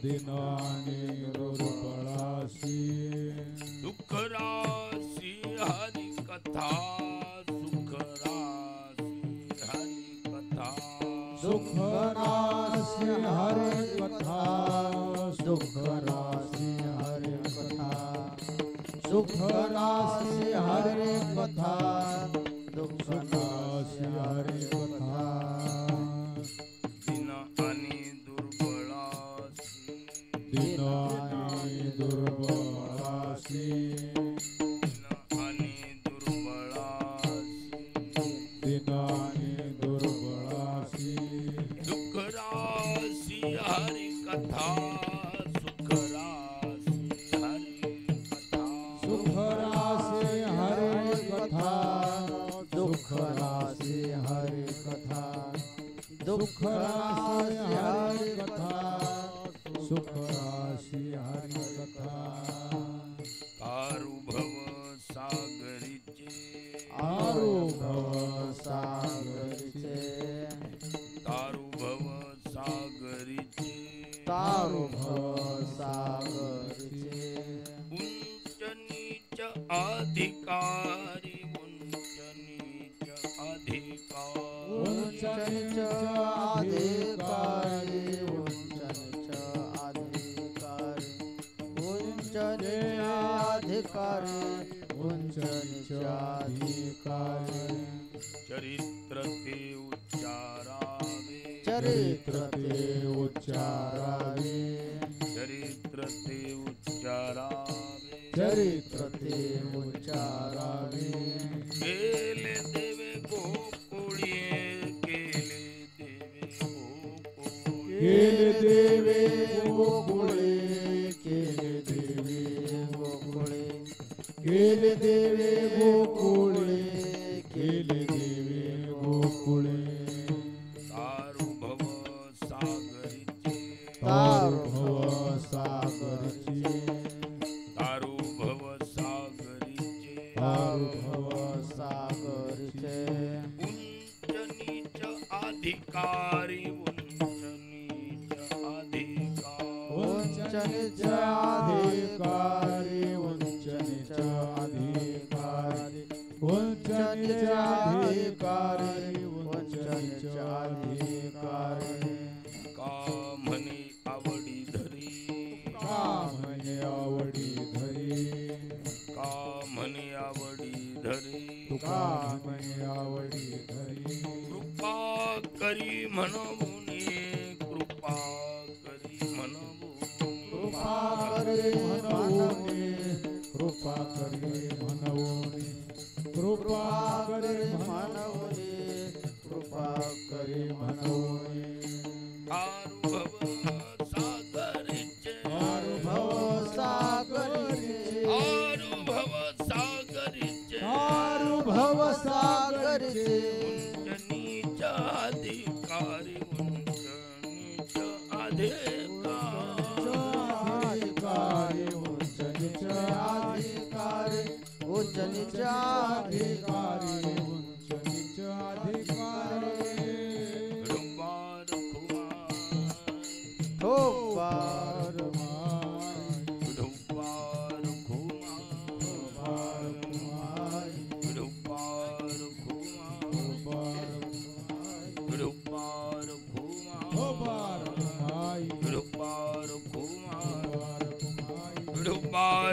दिन आणि दुर्बळासी सुख राशी हरी कथा सुख राशी हरी कथा सुख राशी हरे कथा सुख राशी हरे कथा सुख राशी हरे कथा दुःख राशी हरे कथा दिन आणि दुर्बळासी दिन आणि दुर्बळासी दिन आणि दुर्बळासी दिन आणि दुर्बळासी सुख राशी हरी कथा सुख राशी हरी कथा सुख राशी हरे कथा दुःख राशी हरे कथा दुःख राशी हरे कथा सुख राशी हरे कथा तारुभव सागरीचे आरुभव सागरीचे तारुभव सागरीचे तारुभव सागरीचे उंच नीच अधिकारी उंच नीच अधिकारी उंच नीच अधिकारी उंच नीच अधिकारी उंच नीच अधिकारी उंच नीच अधिकारी चरित्र ते उच्चारावे चरित्र ते उच्चारावे चरित्र ते उच्चारावे चरित्र ते उच्चारावे केले देवे गोकुळी केले देवे गोकुळी केले देवे गोकुळे केले देवे गोकुळे केले देवे गोकुळे केले देवे गोकुळे तारुभव सागरीचे तारुभव सागरचे तारुभव सागरीचे तारुभव सागरचे उंच नीच अधिकारी उंच नीच अधिकारी उंच नीच अधिकारी उंच नीच अधिकारी उंच नीच अधिकारी उंच नीच अधिकारी का म्हणे आवडी धरी का म्हणे आवडी धरी का म्हणे आवडी धरी तुका म्हणे आवडी धरी कृपा करी म्हणून कृपा करी म्हणून कृपा करे म्हणवोनी कृपा करे म्हणवोनी कृपा करे म्हणवोनी कृपा करे म्हणवोनी आरुभव सागरीचे आरुभव सागरीचे आरुभव सागरीचे आरुभव सागरीचे उंच नीच अधिकारी उंच नीच अधिकारी अधिकारी उंच नीच अधिकारी उंच नीच अधिकारी उंच नीच अधिकारी रुबार खुमार ठोपार रुबार खुमार रुबार खुमार रुबार खुमार रुबार खुमार रुबार खुमार रुबार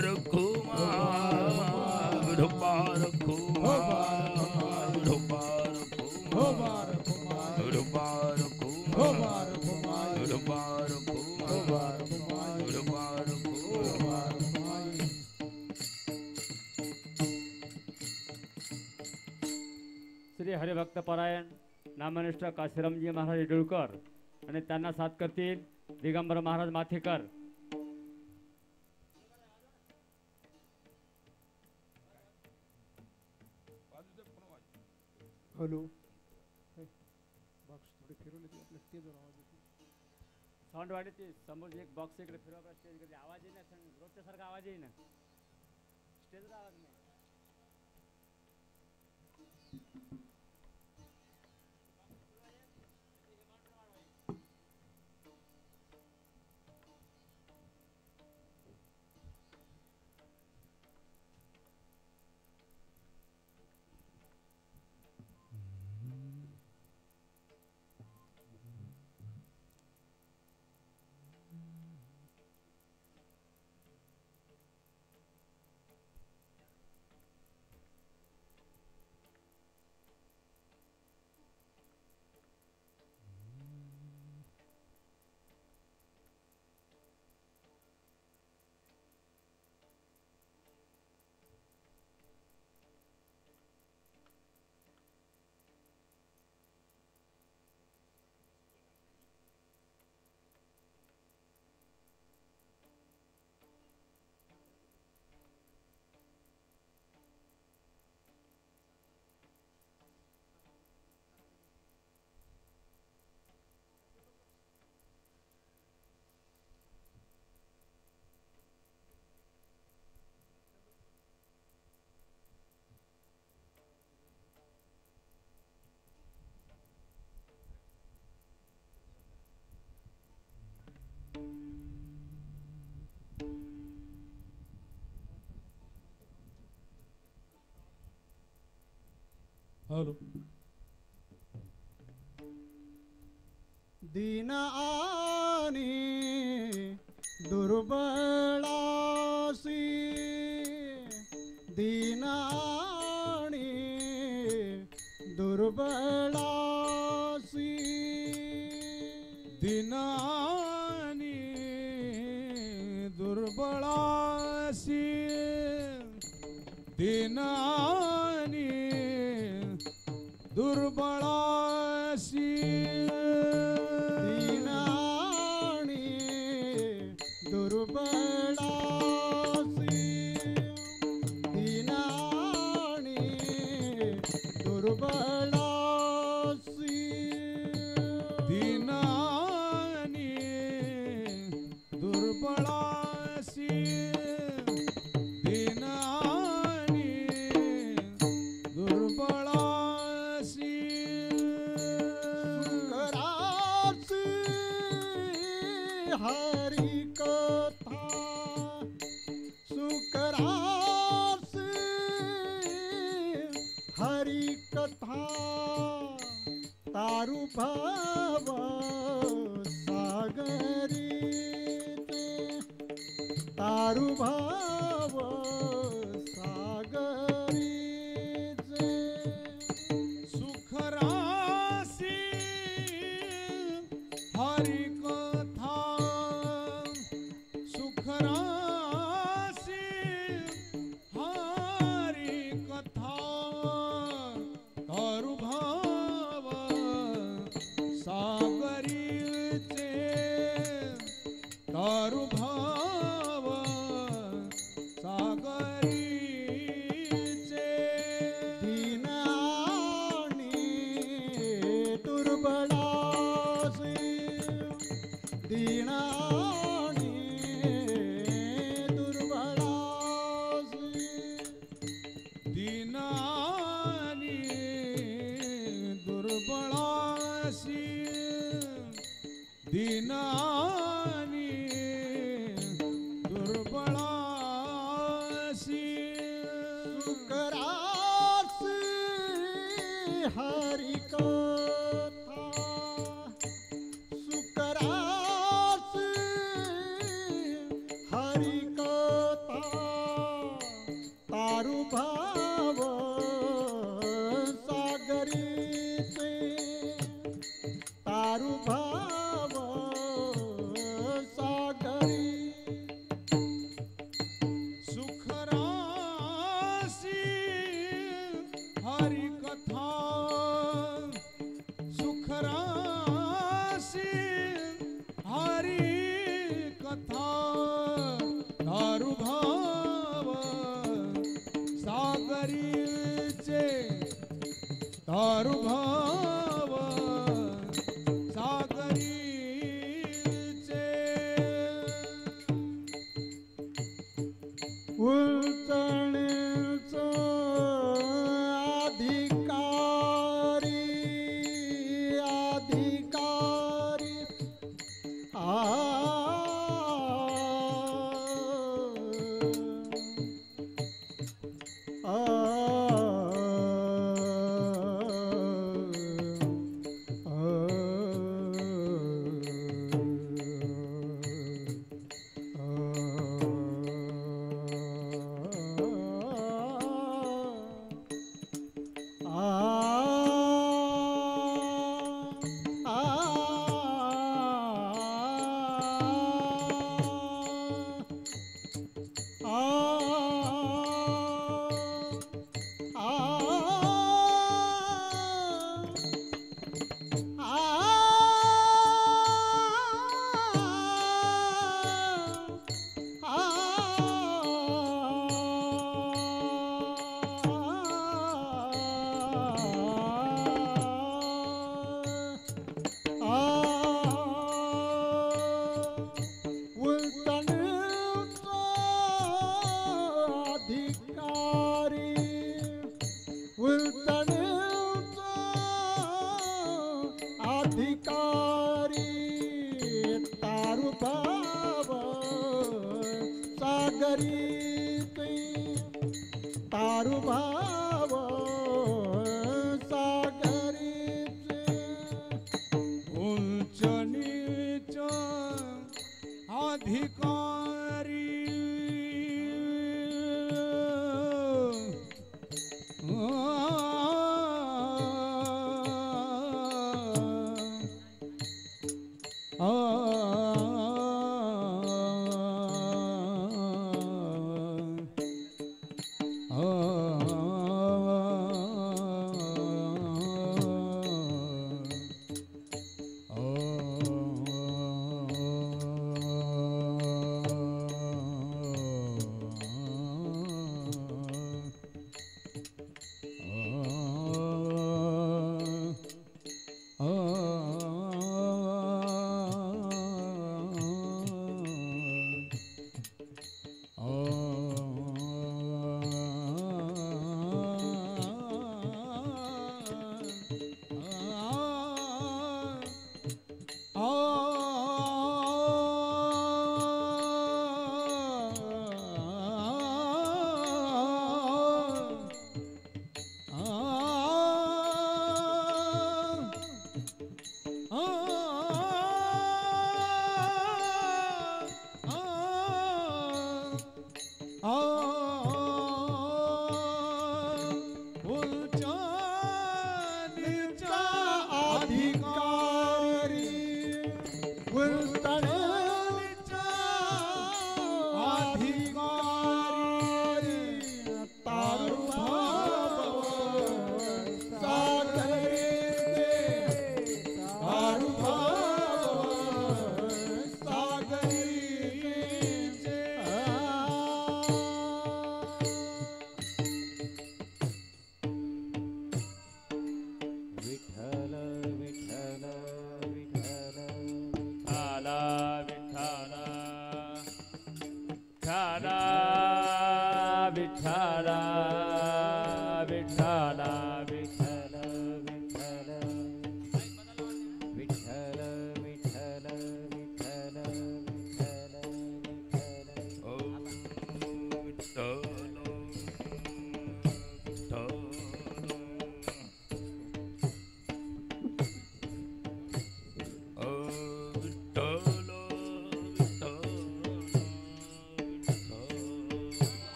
खुमार रुबार खुमार रुबार खुमार रुबार खुमार रुबार खुमार श्री हरिभक्त परायण नामनिष्ठ काशीरामजी महाराज येडुळकर आणि त्यांना साथ करतील दिगंबर महाराज माथेकर. हॅलो बॉक्स थोडे फिरवले ते आपल्या स्टेजवर आवाज येतो. साऊंड वाढते समोर एक बॉक्स इकडे फिरवा स्टेज कडे आवाज येईना रोजच्या सारखा आवाज येईना स्टेजवर आवाज नाही. चालू. दीन आणि दुर्बळासी, दीन आणि दुर्बळासी, दीन आणि दुर्बळासी, दीन आणि दुर्बळासी, दीन आणि दुर्बळासी, दीन आणि दुर्बळासी, दीन आणि दुर्बळासी, दीन आणि दुर्बळासी, सुकरासी हरी कथा, सुकरासी हरी कथा, तारु भाव सागरी, तारु भाव सागरी, सुखरासी हरि कथा, सुखरासी हरि कथा, तारु भाव सागरीचे, तारु भाव सागरीचे, दीन आणि दुर्बळासी, दीन आणि दुर्बळासी, दीन आणि दुर्बळासी, दीन आणि दुर्बळासी, सुकरासी हरी कथा, सुकरासी हरी कथा, तारु भाव सागरीचे, तारु भाव सागरी, सुखरासी हरि कथा, सुखरासी हरि कथा, तारु भाव सागरीचे, तारु भाव सागरीचे, उलटण्याचा अधिकारी, अधिकारी, सागरी तारु भाव च अधिकारी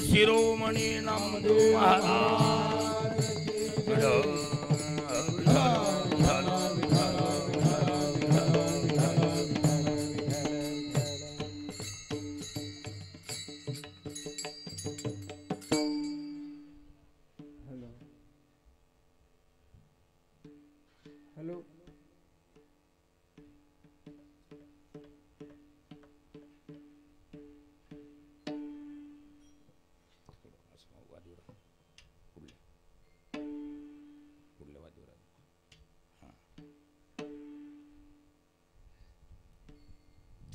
शिरोमणी नामदेव महाराज हॅलो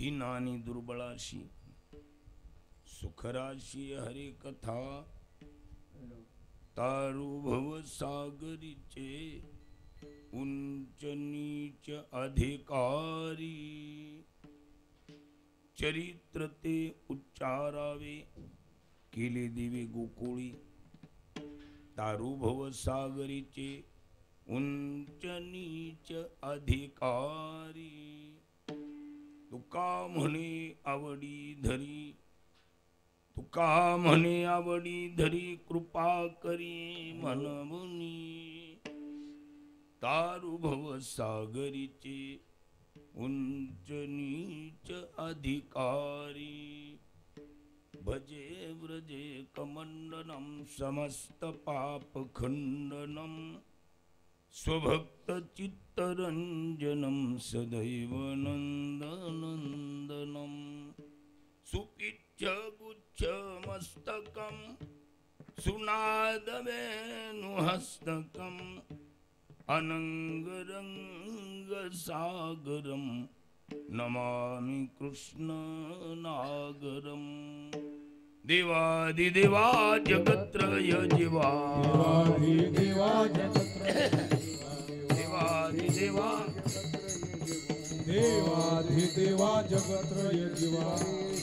दीनानी दुर्बळाशी सुखराशी हरी कथा तारू भव सागरीचे उंच नीच अधिकारी चरित्र ते उच्चारावे केले दिवे गोकुळी तारू भव सागरीचे उंच नीच अधिकारी तुका म्हणे आवडी धरी तुका म्हणे आवडी धरी कृपा करी म्हणमुनी तारू भव सागरीचे उंच नीच अधिकारी भजे व्रजे कमंडनम समस्त पाप खंडनम स्वभक्त चित्तरंजनम सदैव नंदनंदनम सुपिच्छ गुच्छ मस्तकम सुनादवेणुहस्तकम अनंगरंग सागरम नमामि कृष्ण नागरम देवादिदेवा जगत्रय जीवा देवा देवादिदेवा देवाधिदेवा जगत्रय जीवा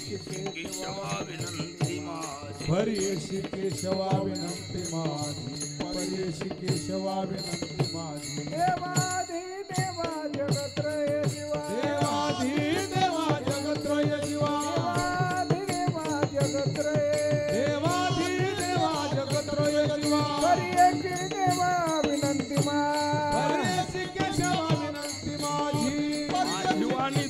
केशवा विनंती माझी परेशी केशवा विनंती माझी परेशी केशवा विनंती माझी देवाधिदेवा जगत्रय जीवा देवाधिदेवा जगत्रय जीवा देवाधिदेवा जगत्रय देवाधिदेवा जगत्रय जीवा परेशी देवा विनंती परेशी केशवा विनंती माझी माझीवाणी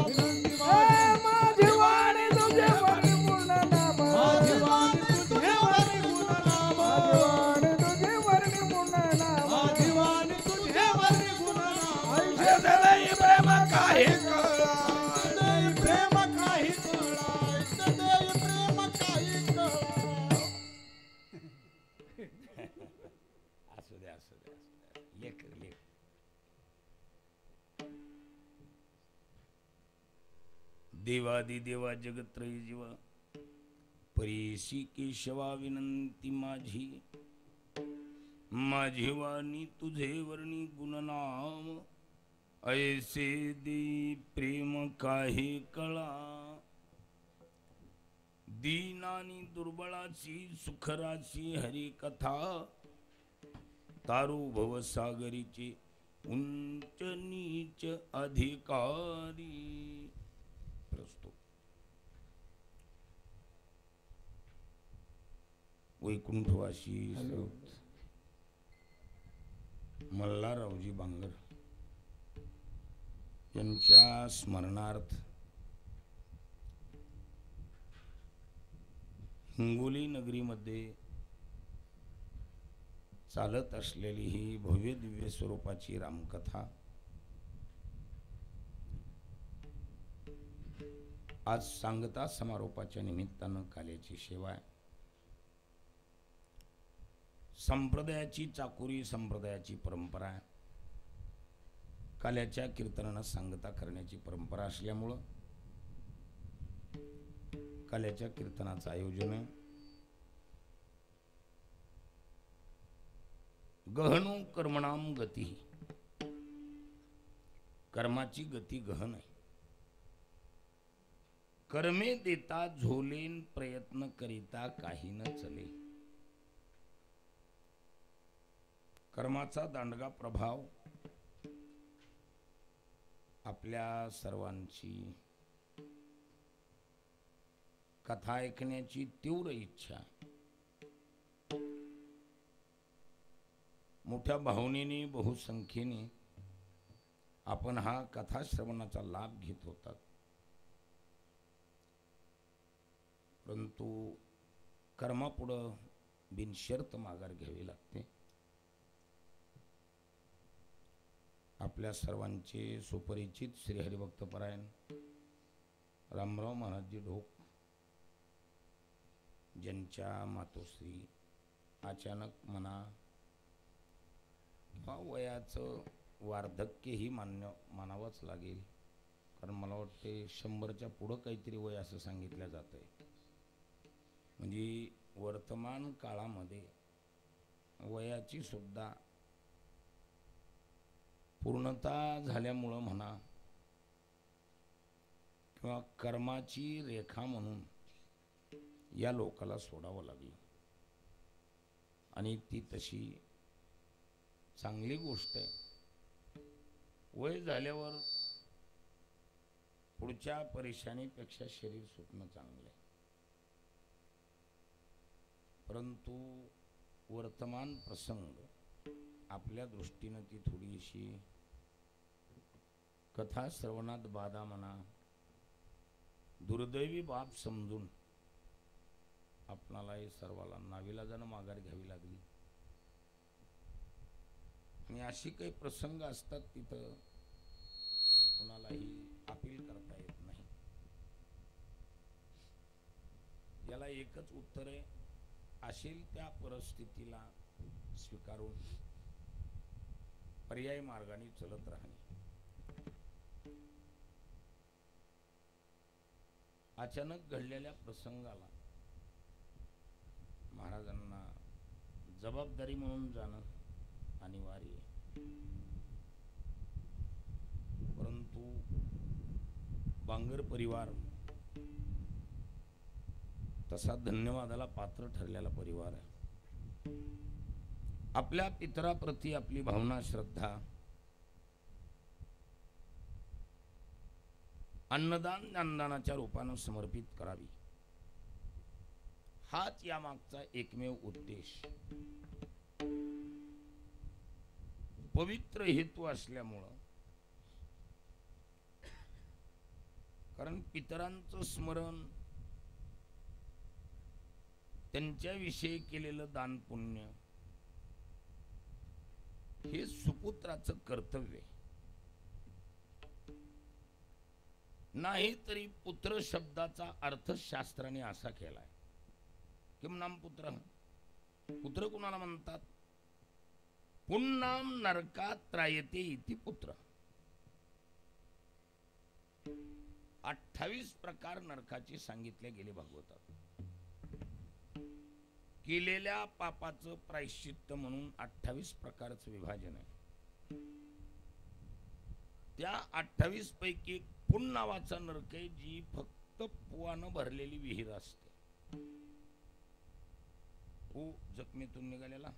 विनंती माझी वाणी तुझे वरी पूर्ण नाम माझी वाणी तुझे वरी गुण नाम वाणी तुझे वरी पूर्ण नाम माझी वाणी तुझे वरी गुण नाम सदै प्रेम काही कळा सदै प्रेम काही कळा सदैव प्रेम काही कळा असू द्या लेख लेख देवादिदेवा जगत्रय जीवा परेशी केशवा विनंती माझी माझी वाणी तुझे वर्णी गुणनाम ऐसे दे प्रेम काही कळा दीनानी दुर्बळाची सुखराची हरी कथा तारू भवसागरीचे उंच नीच अधिकारी प्रस्तुत वैकुंठवासी मल्हाररावजी बांगर यांच्या स्मरणार्थ हिंगोली नगरीमध्ये चालत असलेली ही भव्य दिव्य स्वरूपाची रामकथा आज सांगता समारोपाच्या निमित्तानं काल्याची सेवा आहे. संप्रदायाची चाकोरी संप्रदायाची परंपरा आहे. काल्याच्या कीर्तनानं सांगता करण्याची परंपरा असल्यामुळं काल्याच्या कीर्तनाचं आयोजन आहे. गहनो कर्मणाम गती, कर्माची गती गहन आहे. कर्मे देता झोलेन प्रयत्न करिता काही न चले. कर्माचा दांडगा प्रभाव आपल्या सर्वांची कथा ऐकण्याची तीव्र इच्छा, मोठ्या भावनेने बहुसंख्येने आपण हा कथा श्रवणाचा लाभ घेत होतात. परंतु कर्मापुढं बिनशर्त माघार घ्यावी लागते. आपल्या सर्वांचे सुपरिचित श्री हरिभक्तपरायण रामराव महाराजजी ढोक, ज्यांच्या मातोश्री अचानक म्हणा वयाचं वार्धक्यही मानावंच लागेल, कारण मला वाटते 100च्या पुढं काहीतरी वय असं सांगितलं जात आहे. म्हणजे वर्तमान काळामध्ये वयाची सुद्धा पूर्णता झाल्यामुळं म्हणा किंवा कर्माची रेखा म्हणून या लोकाला सोडावं लागलं. आणि ती तशी चांगली गोष्ट आहे. वय झाल्यावर पुढच्या परेशानीपेक्षा शरीर सुटणं चांगलं आहे. परंतु वर्तमान प्रसंग आपल्या दृष्टीनं ती थोडीशी कथा श्रवणात बाधा म्हणा दुर्दैवी बाब समजून आपणाला हे सर्वाला नाविलाजानं माघार घ्यावी लागली. आणि अशी काही प्रसंग असतात तिथं कुणालाही अपील करता येत नाही. याला एकच उत्तर आहे, असेल त्या परिस्थितीला स्वीकारून पर्यायी मार्गाने चलत राहणे. अचानक घडलेल्या प्रसंगाला महाराजांना जबाबदारी म्हणून जाणं अनिवार्य आहे. परंतु बांगर परिवार तसा धन्यवादाला पात्र ठरलेला परिवार आहे. आपल्या पितराप्रती आपली भावना श्रद्धा अन्नदान ज्ञानदानाच्या रूपानं समर्पित करावी, हाच यामागचा एकमेव उद्देश पवित्र हेतू असल्यामुळं. कारण पितरांचं स्मरण, त्यांच्याविषयी केलेलं दान पुण्य हे सुपुत्राचं कर्तव्य आहे. नाही तरी पुत्र शब्दाचा अर्थ शास्त्राने असा केलाय किम नाम पुत्र. पुत्र कुणाला म्हणतात? पुन्नाम नरकात त्रायते इति पुत्र. 28 प्रकार नरकाचे सांगितले गेले भागवतात. केलेल्या पापाचं प्रायश्चित्त म्हणून 28 प्रकारचं विभाजन आहे. त्या 28 पैकी पुन नावाचा नरक आहे, जी फक्त पुवानं भरलेली विहीर असते. जखमीतून निघालेला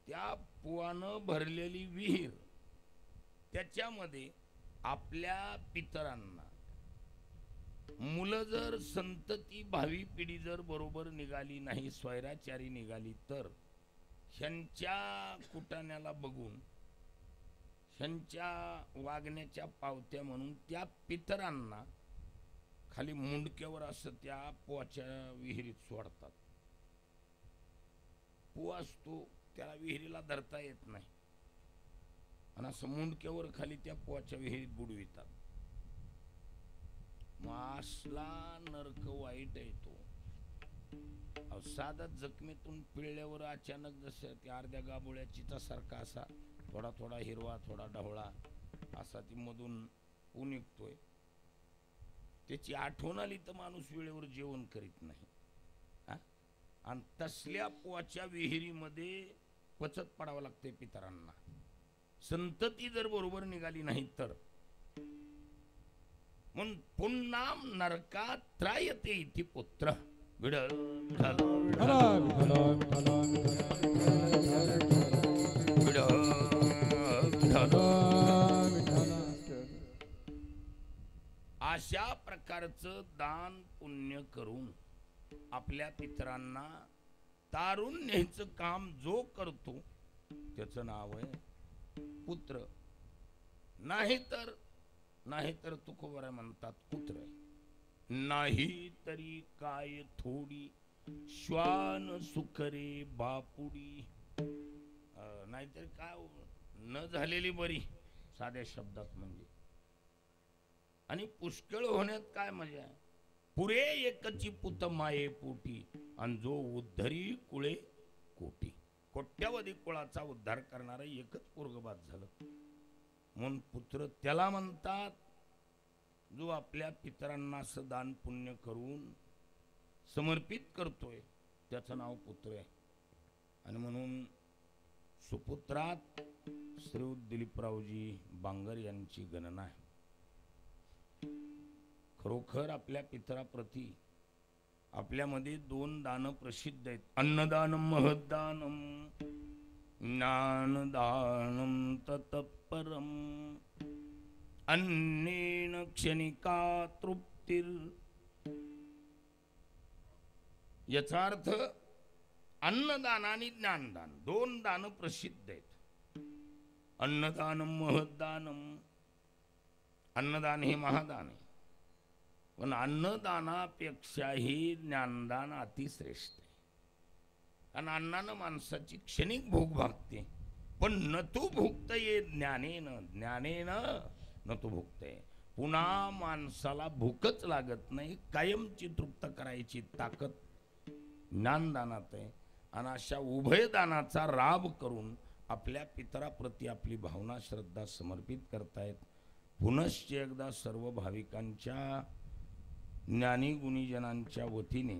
त्या पुवानं भरलेली विहीर, त्याच्यामध्ये आपल्या पितरांना मुलं जर संतती भावी पिढी जर बरोबर निघाली नाही, स्वैराचारी निघाली, तर ह्यांच्या कुटाण्याला बघून ह्यांच्या वागण्याच्या पावत्या म्हणून त्या पितरांना खाली मुंडक्यावर असं त्या पुवाच्या विहिरीत सोडतात. पुवा असतो त्याला विहिरीला धरता येत नाही आणि असं मुंडक्यावर खाली त्या पुवाच्या विहिरीत बुडवितात. मासला नरक वाईट येतो. साधा जखमीतून पिळल्यावर अचानक जसं त्या अर्ध्या गाबोळ्याचीचा सारखा असा थोडा थोडा हिरवा थोडा ढवळा असा ती मधून ऊन निघतोय, त्याची आठवण आली तर माणूस वेळेवर जेवण करीत नाही. आणि तसल्या पुवाच्या विहिरीमध्ये पचत पडावं लागते पितरांना, संतती जर बरोबर निघाली नाही तर. म्हणून पुन्नाम नरकात त्रायते इति पुत्र. विठ्ठल विठ्ठल अशा प्रकारचं दान पुण्य करून आपल्या पितरांना तारून न्यायचं काम जो करतो त्याचं नाव आहे पुत्र. नाहीतर तुकोबरा म्हणतात कुत्र. नाही तरी काय थोडी श्वान सुखरे बापुडी. नाहीतरी काय न झालेली बरी, साध्या शब्दात म्हणजे. आणि पुष्कळ होण्यात काय मजा आहे. पुरे एकची पुत माये पोटी, आणि जो उद्धरी कुळे कोटी. कोट्यावधी कुळाचा उद्धार करणारा एकच पोरग बाद झालं. म्हणून पुत्र त्याला म्हणतात जो आपल्या पितरांना असं दान पुण्य करून समर्पित करतोय, त्याचं नाव पुत्र आहे. आणि म्हणून सुपुत्रात श्री दिलीपरावजी बांगर यांची गणना आहे. खरोखर आपल्या पितराप्रती आपल्यामध्ये 2 दान प्रसिद्ध आहेत. अन्नदानम महदानम, ज्ञानदानम ततपरम, अन्नेन क्षणिका तृप्तिर. याचा अर्थ अन्नदान आणि ज्ञानदान 2 दान प्रसिद्ध आहेत. अन्नदानम महदानम, अन्नदान हे महादान आहे, पण अन्नदानापेक्षाही ज्ञानदान अतिश्रेष्ठ आहे. कारण अन्नानं माणसाची क्षणिक भूक भागते, पण न तू भुक्तये ज्ञानेन, ज्ञानेन न तू भुक्तये. पुन्हा माणसाला भूकच लागत नाही, कायमची तृप्त करायची ताकद ज्ञानदानात आहे. आणि अशा उभयदानाचा राब करून आपल्या पितराप्रती आपली भावना श्रद्धा समर्पित करतायत. पुनश्च एकदा सर्व भाविकांच्या ज्ञानी गुणीजनांच्या वतीने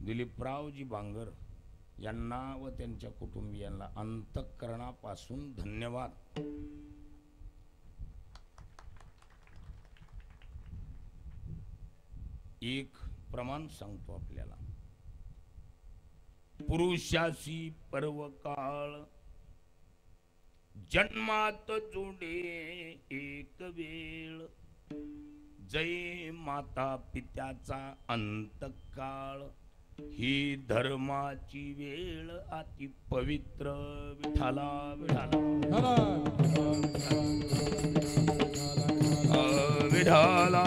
दिलीपरावजी बांगर यांना व त्यांच्या कुटुंबियांना अंतःकरणापासून धन्यवाद. एक प्रमाण सांगतो आपल्याला. पुरुषासी पर्व काळ, जन्मात जोडे एक वेळ. जय माता पित्याचा अंतकाळ, ही धर्माची वेळ अति पवित्र. विठाला विठाला विठाला.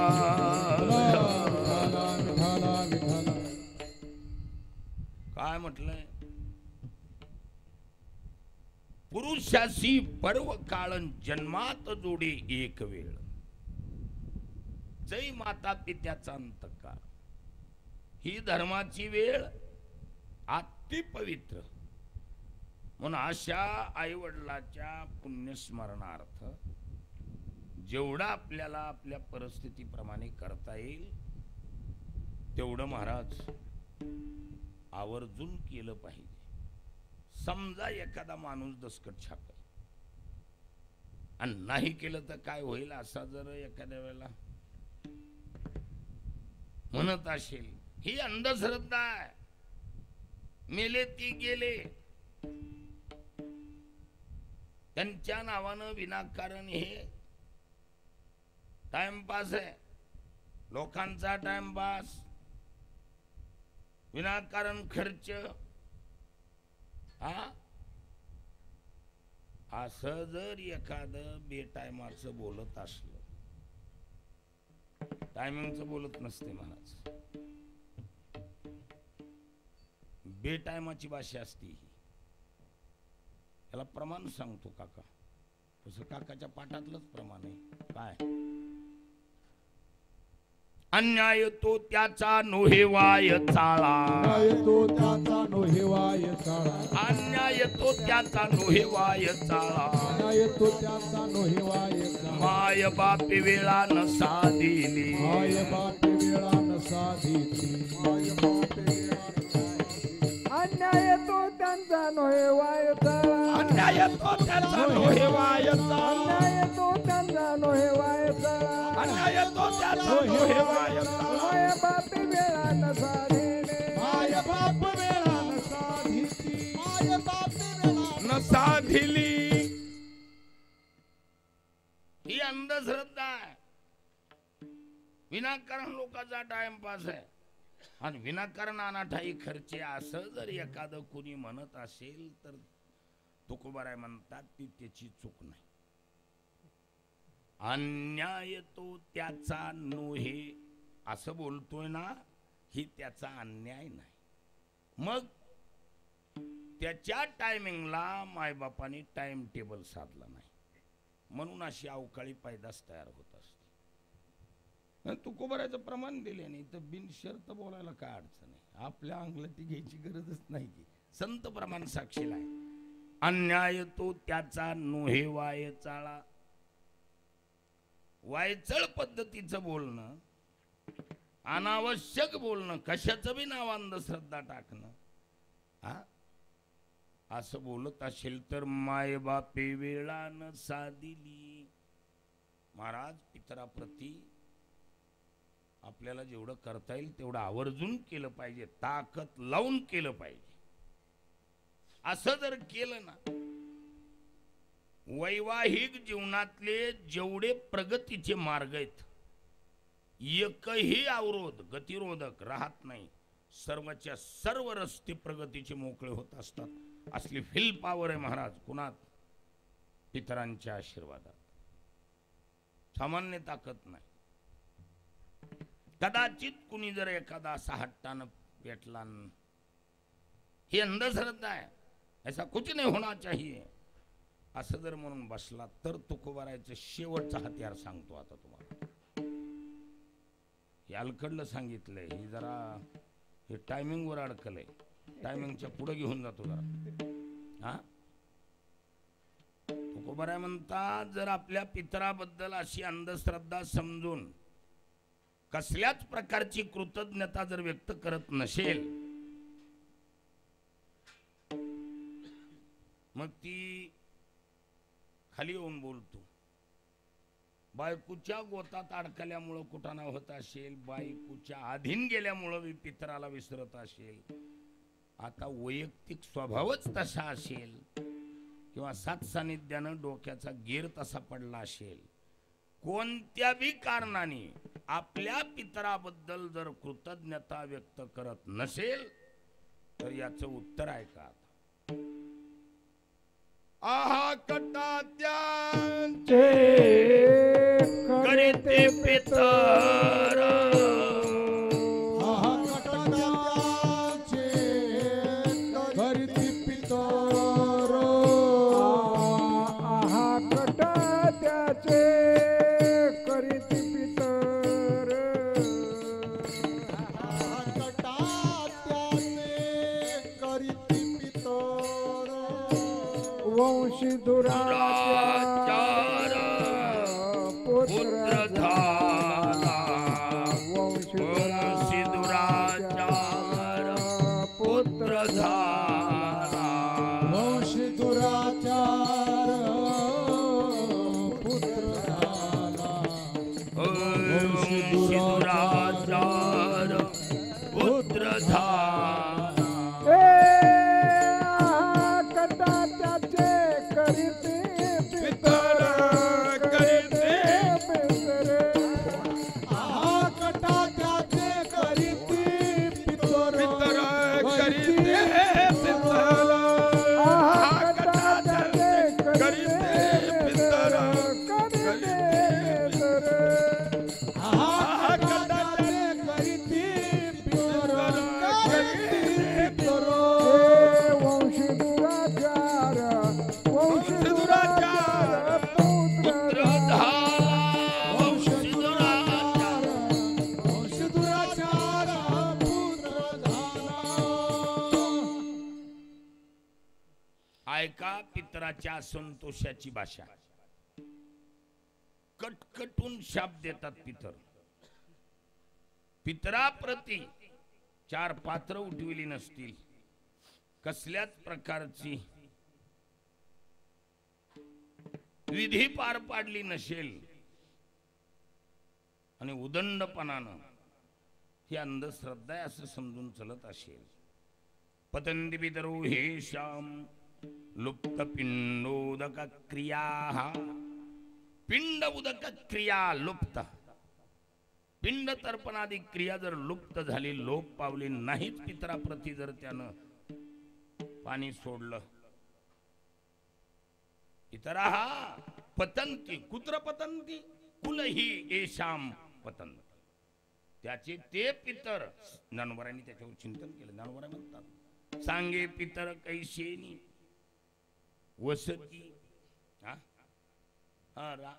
काय म्हटलंय? पुरुषासी पर्व काळन, जन्मात जोडे एक वेळ. जय माता पित्याचा अंतकाळ, ही धर्माची वेळ अति पवित्र. म्हणून अशा आई वडिलाच्या पुण्यस्मरणार्थ जेवढा आपल्याला आपल्या परिस्थितीप्रमाणे करता येईल तेवढं महाराज आवर्जून केलं पाहिजे. समजा एखादा माणूस दसकट छाप आहे आणि नाही केलं तर काय होईल असा जर एखाद्या वेळेला म्हणत असेल, ही अंधश्रद्धा आहे, मेले ती गेले, त्यांच्या नावानं विनाकारण हे टाइमपास आहे, लोकांचा टाइमपास, विनाकारण खर्च. हा असं जर एखादं बेटायमाचं बोलत असलं, टायमिंगचं बोलत नसते महाराज, बेटायमाची भाषा असते ही. याला प्रमाण सांगतो काका, तसं काकाच्या पाठातलंच प्रमाण आहे. काय? अन्याय तो त्याचा नोहेवाय चाळा, अन्याय तो त्याचा नोहेवाय चाळा, अन्याय तो त्याचा नोहेवाय चाळा. अन्याय तो त्याचा नोहेवाय चाळा. माय बापी वेळा न साधिली, माय बापे वेळा न साधिली, माय बापे वेळा न साधिली. अन्याय तो त्यांचा नोहे वाय चाळा, अन्याय तो त्याचा नोहेवाय चाळा, अन्याय तो त्यांचा नोहे वाय चाळा. अन्याय तो त्याचा नोहेवाय चाळा. माय बापी वेळा न साधिले, माय बाप वेळा न साधिली, माय बापे वेळा न साधिली. ही अंधश्रद्धा आहे, विनाकारण लोकांचा टाइमपास आहे आणि विनाकारण अनाठाई खर्चे. असं जर एखादं कोणी म्हणत असेल तर तुकोबाराय म्हणतात ती त्याची चूक नाही. अन्याय तो त्याचा नोहे असं बोलतोय ना, ही त्याचा अन्याय नाही. मग त्याच्या टायमिंगला मायबापाने टाइम टेबल साधला नाही, म्हणून अशी अवकाळी पैदास तयार होत असते. तुकोबारायचं प्रमाण दिले नाही तर बिनशर्त बोलायला काय अडचण आहे. आपल्या अंगलटी घ्यायची गरजच नाही की. संत प्रमाण साक्षीला आहे. अन्याय तो त्याचा नोहेवाय चाळा, वायचळ पद्धतीचं बोलणं, अनावश्यक बोलणं, कशाचं बी नाव अंधश्रद्धा टाकणं, हा असं बोलत असेल तर माय बापे वेळानं साधिली. महाराज पितराप्रती आपल्याला जेवढं करता येईल तेवढं आवर्जून केलं पाहिजे, ताकद लावून केलं पाहिजे. असं जर केलं ना, वैवाहिक जीवनातले जेवढे प्रगतीचे मार्ग आहेत एकही अवरोध गतिरोधक राहत नाही. सर्वच्या सर्व रस्ते प्रगतीचे मोकळे होत असतात. असली फिल पॉवर आहे महाराज कुणात? पितरांच्या आशीर्वादात. सामान्य ताकद नाही. कदाचित कुणी जर एखादा असा हट्टानं पेटला, ही अंधश्रद्धा आहे, ऐसा कुछ नहीं होना चाहिए असं जर म्हणून बसला तर तुकोबारायचं शेवटचं हत्यार सांगतो आता तुम्हाला. हे अलकडलं सांगितलंय, हे जरा हे टायमिंग वर अडकलंय, टायमिंगच्या पुढे घेऊन जातो जरा. हा तुकोबाराय म्हणतात, जर आपल्या पितराबद्दल अशी अंधश्रद्धा समजून कसल्याच प्रकारची कृतज्ञता जर व्यक्त करत नसेल, मग ती खाली येऊन बोलतो. बायकोच्या गोतात अडकल्यामुळं कुटाणा होत असेल, बायकोच्या अधीन गेल्यामुळं पितराला विसरत असेल, आता वैयक्तिक स्वभावच तसा असेल किंवा सात सानिध्यानं डोक्याचा गेर तसा पडला असेल, कोणत्या बी कारणाने आपल्या पितराबद्दल जर कृतज्ञता व्यक्त करत नसेल तर याचं उत्तर आहे का? आहा कटात्यांचे करीते पितर, आहा कटात्यांचे करीते पितर, आहा कटात्याचे करीती पितर, आहा कटात्याचे करीते पितर, वंशी दुराचार पुत्र झाला, वंशी दुराचार पुत्र झाला, वंशी दुराचार पुत्र झाला, वंशी दुराचार पुत्र झाला. कटात्याचे करीते पितर, करीते पितर, आहा कटात्याचे करीते पितर, करीते पितर, आहा कटात्याचे करीते पितर, करीते पितर, आहा कटात्याचे करीते पितर, करीते पितर, वंशी दुराचार, वंशी दुराचार पुत्र वंशी दुराचार, वंशी दुराचार पुत्र झाला. ऐका पितराच्या संतोषाची भाषा. कटकटून शाप देतात पितर. पितराप्रती चार पात्र उठविली नसतील, कसल्याच प्रकारची विधी पार पाडली नसेल आणि उदंडपणानं ही अंधश्रद्धा आहे असं समजून चलत असेल. पतंती पितरो हे श्याम लुप्त पिंडोदक क्रिया, पिंड उदक क्रिया लुप्त, पिंड तर्पणादी क्रिया जर लुप्त झाली, लोप पावली नाहीच पितराप्रती जर त्यानं पाणी सोडलं, पितरा पतंती कुत्र पतंती कुलही येशाम पतंत, त्याचे ते पितर. ज्ञानोबारांनी त्याच्यावर चिंतन केलं. ज्ञानोबारा म्हणतात, सांगे पितर कैसेनी वसती,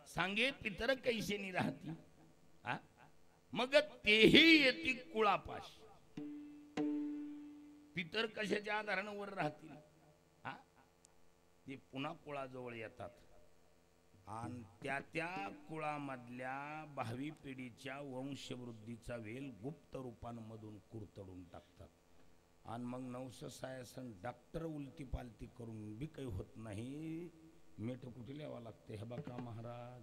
सांगे पितर कैसेनी राहती, मग तेही येती कुळापाश. पितर कशाच्या आधारानं वर राहतील? ते पुन्हा कुळाजवळ येतात. आणि त्या कुळामधल्या भावी पिढीच्या वंशवृद्धीचा वेल गुप्त रूपांमधून कुरतडून टाकतात. आणि मग नवससायसन डॉक्टर उलटी पालती करून बी काही होत नाही. मीठ कुठे लिहावं लागते. हे बघा महाराज,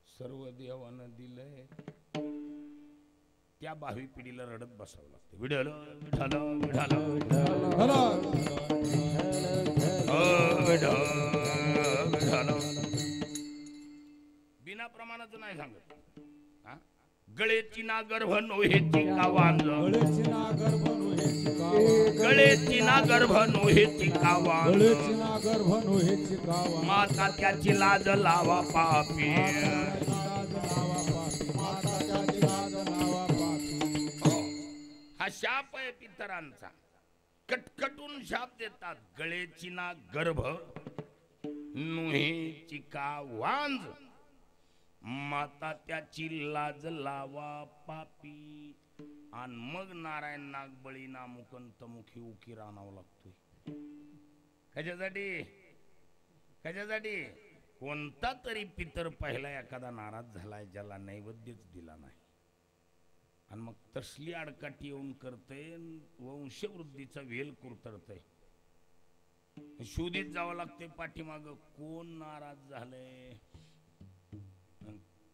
सर्व देवानं दिलंय, त्या भावी पिढीला रडत बसावं लागते. विढल विठाल विठाल विठाल बिना प्रमाणाचं नाही सांगत. गळेची ना गर्भ नोहेची का वांज, गळेची ना गर्भ नोहेची का, गळेची ना गर्भ नोहेची का वांज, गळेची ना गर्भ नोहेची का, माता त्याची लाज लावा पापी. हा शाप आहे पितरांचा. कटकटून शाप देतात. गळेची ना गर्भ नोहेची का वांज, माता त्याची लाज लावा पापी. आणि मग नारायण नागबळी नामुकंत मुखी उकीर आणावं लागतोय. कशासाठी? कशासाठी? कोणता तरी पितर पहिला एखादा नाराज झालाय ज्याला नैवेद्यच दिला नाही, आणि मग तसली आडकाठी येऊन करते, वंशवृद्धीचा वेल कुरतडतय. शोधित जावं लागते पाठीमाग, कोण नाराज झालंय,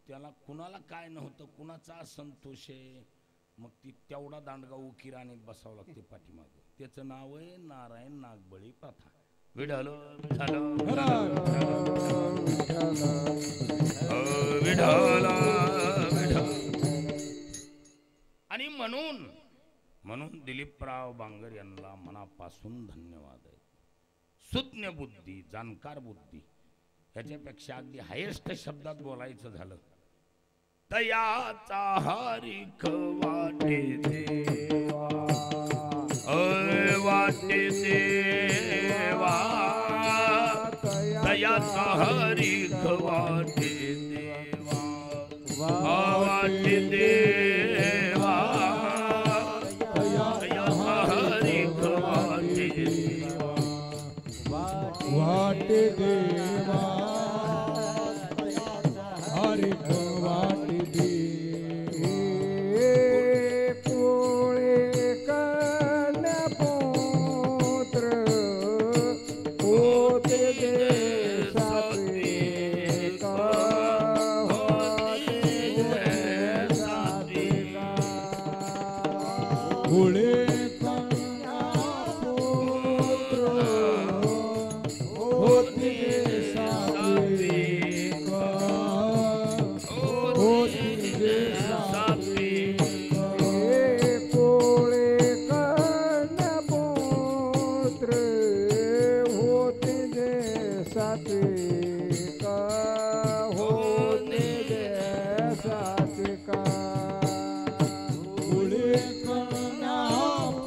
त्याला कुणाला काय नव्हतं, कुणाचा असंतोष आहे. मग ती तेवढा दांडगा उकीर आणीत बसावं लागते पाठीमाग. त्याचं नाव आहे नारायण नागबळी प्रथा. विढल विठल विढल विढल. आणि म्हणून दिलीपराव बांगर यांना मनापासून धन्यवाद आहे. सुज्ञ बुद्धी, जाणकार बुद्धी, ह्याच्यापेक्षा अगदी हायेस्ट शब्दात बोलायचं झालं, तयाचा हरिख वाटे देवा, वाटे देवा, तयाचा हरिख वाटे देवा, वाटे देवा, तयाचा हरिख वाटे देवा, वाटे देवा, हरिख वाटे देवा. पोळे कन्या पुत्र होते जे सात्विक, होते जे सात्विक. पुळे कन्या पुत्र होते सात्विक, होते सात्विक. पोळे कन्या पुत्र होते जे सात्विक, होते जे सात्विक. पुळे कन्या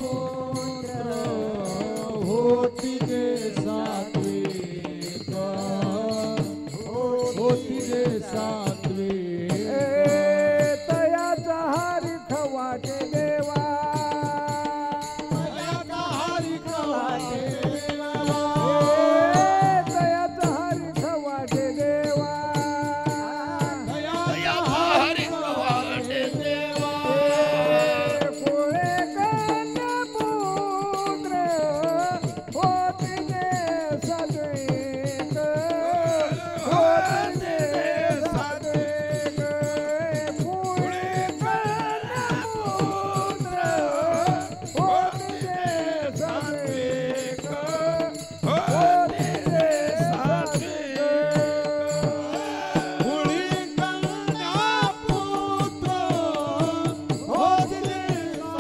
पुत्र होती जे सात्विक, होती जे सात्विक. तयाचा हरिख वाटे देवा, तयाचा हरिख वाटे देवा, तयाचा हरिख वाटे देवा. तयाचा हरिख वाटे देवा. पोळे कन्या पुत्र होते जे सात्विक, होते जे सात्विक. पोळे कन्या पुत्र होते जे सात्विक, होते जे सात्विक. पुळे कन्या पुत्र होती जे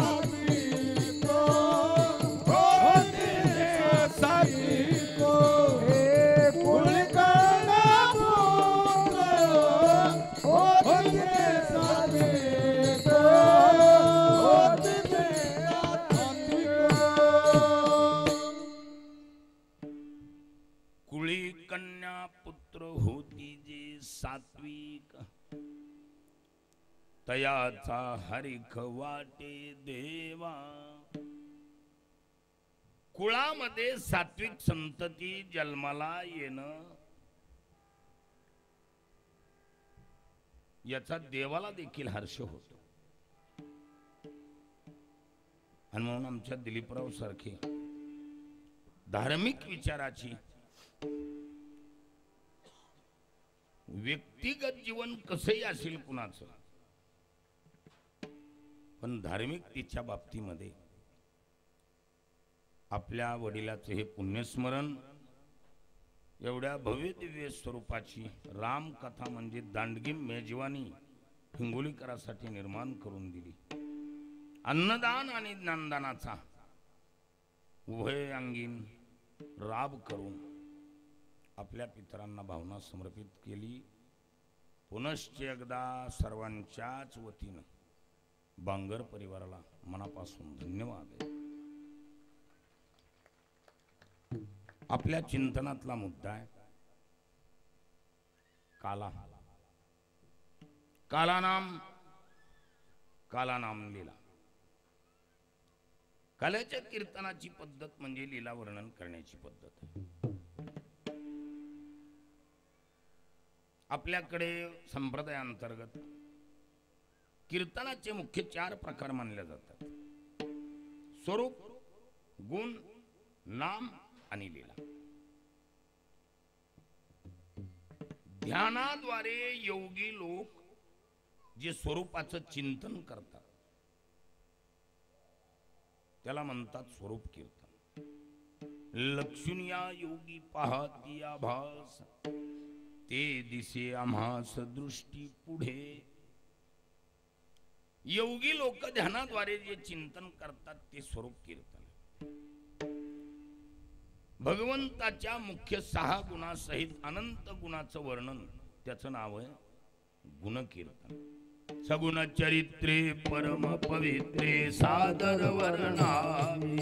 सात्विक, होती जे सात्विक. पुळे कन्या पुत्र होती जे सात्विक, होती जे सात्विक. कुळी कन्या पुत्र होती जे सात्विक, तयाचा हरिख वाटे देवा. कुळामध्ये सात्विक संतती जन्माला येणं याचा देवाला देखील हर्ष होतो. आणि म्हणून आमच्या दिलीपराव सारखे धार्मिक विचाराची व्यक्तिगत जीवन कसंही असेल कुणाचं, पण धार्मिकतेच्या बाबतीमध्ये आपल्या वडिलाचे हे पुण्यस्मरण एवढ्या भव्य दिव्य स्वरूपाची रामकथा म्हणजे दांडगी मेजवानी हिंगोलीकरासाठी निर्माण करून दिली. अन्नदान आणि ज्ञानदानाचा उभय अंगीन राब करून आपल्या पितरांना भावना समर्पित केली. पुनश्च एकदा सर्वांच्याच वतीनं बांगर परिवाराला मनापासून धन्यवाद. आपल्या चिंतनातला मुद्दा आहे काला. काला नाम लीला. कलेच्या कीर्तनाची पद्धत म्हणजे लीला वर्णन करण्याची पद्धत. आपल्याकडे संप्रदायाअंतर्गत कीर्तनाचे मुख्य 4 प्रकार मानले जातात: स्वरूप, गुण, नाम आणि लीला. ध्यानाद्वारे योगी लोक जे स्वरूपाचं चिंतन करतात त्याला म्हणतात स्वरूप कीर्तन. लक्षुनिया योगी पाहती आभास, ते दिसे आम्हास दृष्टी पुढे. योगी लोक ध्यानाद्वारे जे चिंतन करतात ते स्वरूप कीर्तन. भगवंताच्या मुख्य 6 गुणासहित अनंत गुणाचं वर्णन त्याचं नाव आहे गुणकीर्तन. सगुण चरित्रे परम पवित्रे सादर वर्णावे.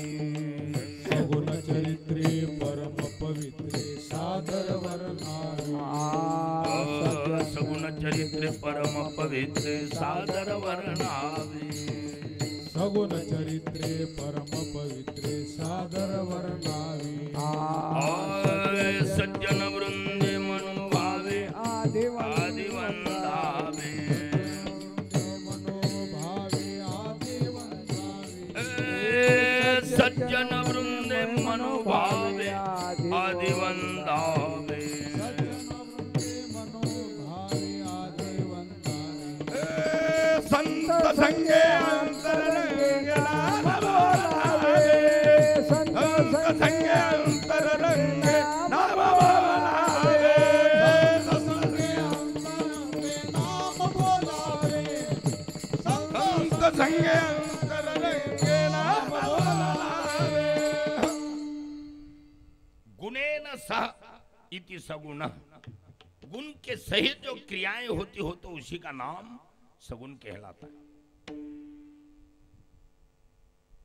सगुण चरित्रे परम पवित्रे सादर वर्णावे. सगुण चरित्रे परम पवित्रे सादर वर्णावे. सगुण चरित्रे परम पवित्रे सादर वर्णावे. सज्जन वृंदे मनोभावे आदि वंदावे. सज्जन वृंदे मनोभावे आदि वंदावे. संत संगे अंतरंगे नाम बोलावे. संत संगे अंतरंगे नाम बोलावे. संत संगे अंतरंगे नाम बोलावे. गुणेन सह इति सगुण. गुण के सहित जो क्रियाएं होती हो तो उसी का नाम सगुण कहलाता है.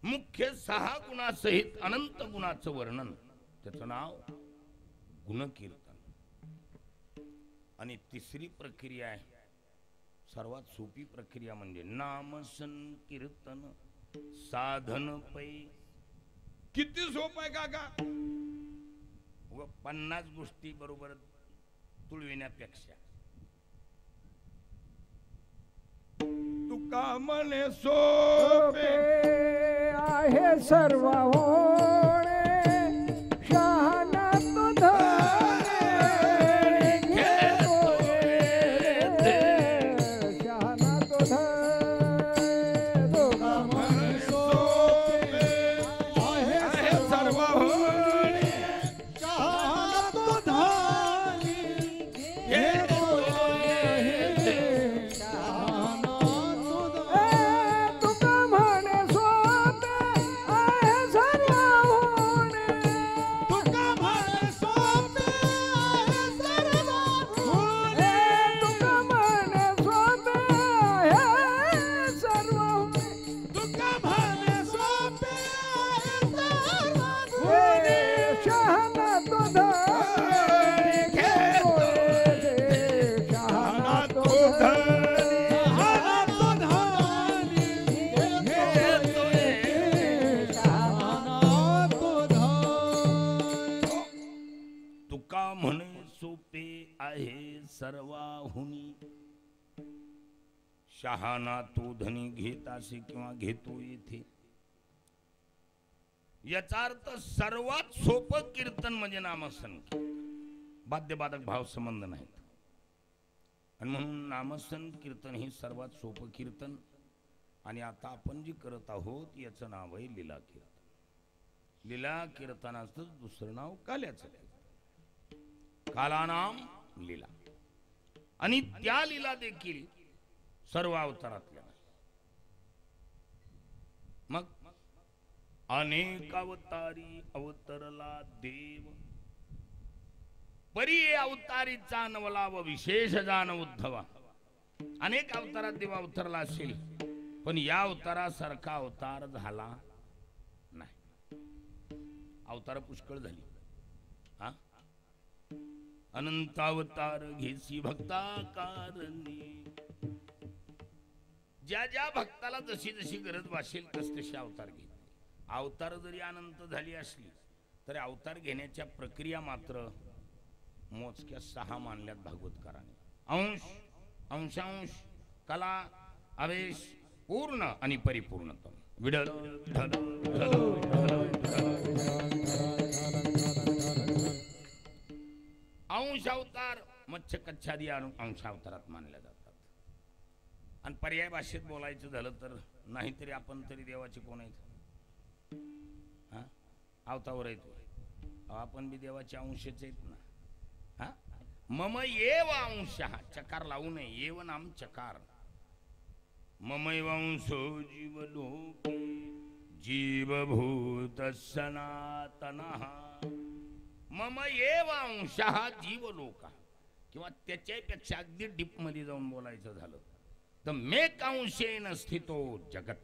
मुख्य 6 गुणासहित अनंत गुणाचं वर्णन त्याचं नाव गुणकीर्तन. आणि तिसरी प्रक्रिया आहे सर्वात सोपी प्रक्रिया म्हणजे नाम संकीर्तन साधन पै. किती सोपं आहे काका. 50 गोष्टी बरोबर तुळविण्यापेक्षा तुका म्हणे सोपे आहे सर्व होणे. शहाणा तुझा शहाणा तुझा. तुका म्हणे सोपे आहे सर्व होणे. शहाणा तुझा तुका म्हणे सोपे आहे सर्वाहुनी. शहाणा तू धनी घेत असे किंवा घेतो येथे, याचा अर्थ सर्वात सोपं कीर्तन म्हणजे नामसंकीर्तन. वाद्यबाधक भाव संबंध नाहीत आणि म्हणून नामसंकीर्तन ही सर्वात सोपं कीर्तन. आणि आता आपण जी करत आहोत याचं नाव आहे लीला कीर्तन. लीला कीर्तनाचं दुसरं नाव काल्याचं कीर्तन. कालानाम लीला. आणि त्या लीला देखील सर्व अवतारातल्या. मग अनेक अवतारी अवतरला देव, परी अवतारीचा नवला व विशेष जान उद्धवा. अनेक अवतारात देव अवतरला असेल, पण या अवतारासारखा अवतार झाला नाही. अवतार पुष्कळ झाली. हा, अनंत अवतार घेसी भक्ता कारणी. ज्या ज्या भक्ताला जशी जशी गरज भासेल तसे अवतार घेत. अवतार जरी अनंत झाली असली तरी अवतार घेण्याच्या प्रक्रिया मात्र मोजक्या 6 मानल्यात भागवतकारांनी. अंश, अंशांश, कला, आवेश, पूर्ण आणि परिपूर्णतम. विठ्ठल विठ्ठल अंश अवतार मत्स्य कच्छादी अंश अवतारात मानल्या जातात. आणि पर्याय भाषेत बोलायचं झालं तर नाहीतरी आपण तरी देवाचे कोण आहेत? हा, अवतावर येतो आपण बी देवाचे अंशच आहेत ना. हा, मम एव अंशः, चकार लावू नये, एव नाम चकार. ममैव अंशो जीवलोके जीवभूत सनातनः. मम एव अंशः जीवलोका. किंवा त्याच्यापेक्षा अगदी डीप मध्ये जाऊन बोलायचं झालं तर मेक अंशेन स्थितो जगत.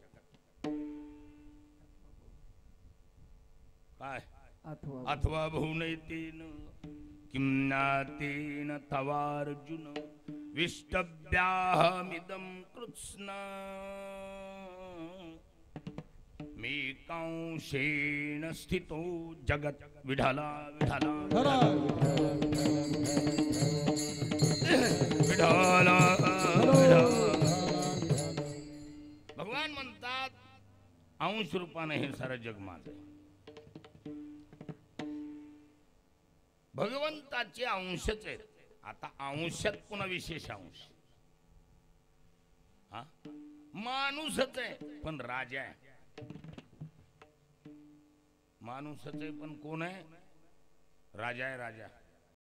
काय अथवा भुवनैतेन किम्नातेन तवार्जुन विष्टभ्याहमिदं कृत्स्न मेकांशेन स्थितो जगत. विठला विठला विठला. भगवान म्हणतात अंश रूपाने हे सारं जग माझं आहे. भगवंताचे अंशच आहेत. आता अंशात पुन्हा विशेष अंश. हा, माणूसच आहे पण राजा आहे. माणूसच आहे पण कोण आहे? राजा आहे. राजा